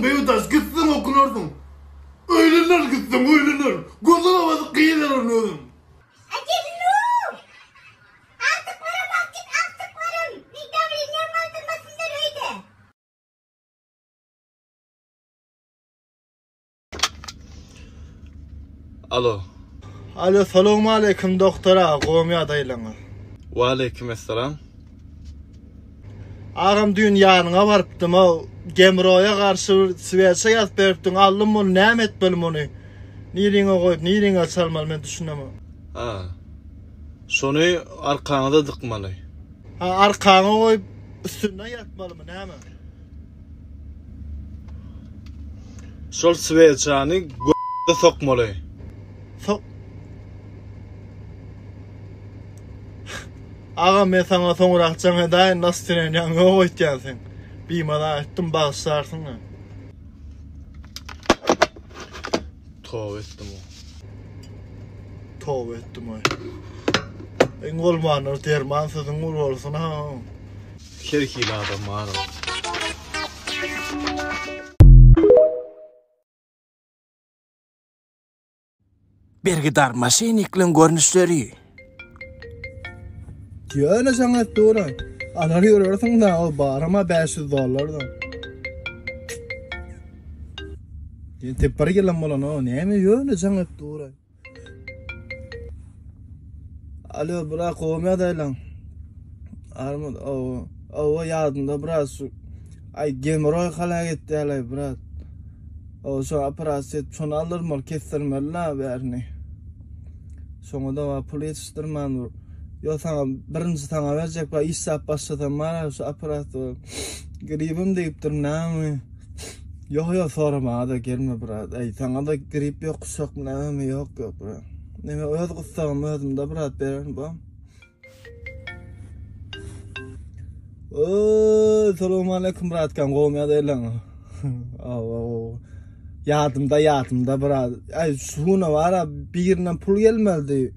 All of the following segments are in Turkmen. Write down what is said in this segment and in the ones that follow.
Okunurdun Beyutaş, gitsin okunurdun. Öyleler gitsin, öyleler. Gözün havası kıyılar onu. Alo. Alo, selamun aleyküm doktora, qoğmi adaylaňa. Wa aleykümselam. Ağam dün yanına barıpdım, o Gemroya karşı Sveçe yazıp beripdim, allym bunu, näme etmelim onu? Niriňe goýup, niriňe çalmaly, men düşünemem. Ha. Şonu arkaňa da dıkmaly. Ha, arkaňa goýup, üstüne yatmalymy, näme? Şol sveçany g***de sokmaly. Ağam, men sana soňra jaňa daýyn nasıl diýen ýa-ni goýdýansyň. Biýmada etdim, bagşarsyň. Tövbe etdim o. Tövbe etdim oy. En bolmanyr derman sözüň ul bolsun ha. Kerkili adam var o. Bergidar maşinikliň görnüşleri. Ýöne sana dura. Alary ýörersiň da, o barama $500 da. Ýen tepar gelen bolan o, näme ýöne sana dura. Alo, bura qoğmy adaylaň. Armud, o ýadynda biraz ay Gemroy halak etdi alay brat. O şu operasiýa şonu alyrmyl, kesdirmeli bärini. Soňda wa pul ýetişdirmän. Yo sana birinci sana berjek ba isap başlasam mara şu aparatı gripim deyipdir näme? Yo sorma da gelme brat. Ay sana da grip ýok, şok näme ýok brat. Näme öz gussagym özümde brat beren bu. Selamun aleyküm brat kan goýmy adaylaň. Yadımda brat. Ay şuna wara birine pul gelmedi.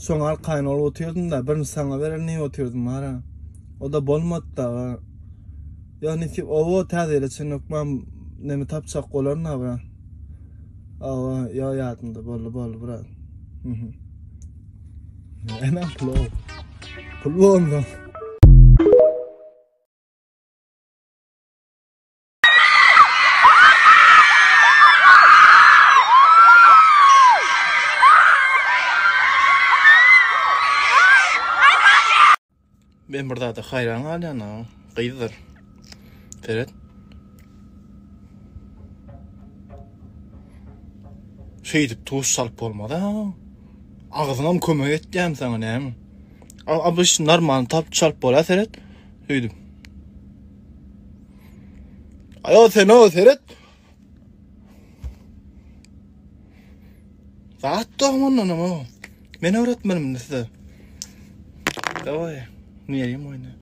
Soň arkaýyn olup oturdum da, birini sana bereni oturdum hara. O da bolmady da. Ýani o täzele çynykmam näme tapçak golarna bra. Ýa ýadymda boldy bra. Enam pul boldy. Ben burada da hayran alyan ha. Qıydır. Ferhat. Şeydip tuğuş salıp olmadı ha. Ağzına mı kömek etdiyem sana näme? Abi şu normal tap çalıp bola Ferhat. Şeydip. Ayo sen o Ferhat. Saat doğmanla ama. Ben öğretmenim size. Davay. Nereye mi oynuyor?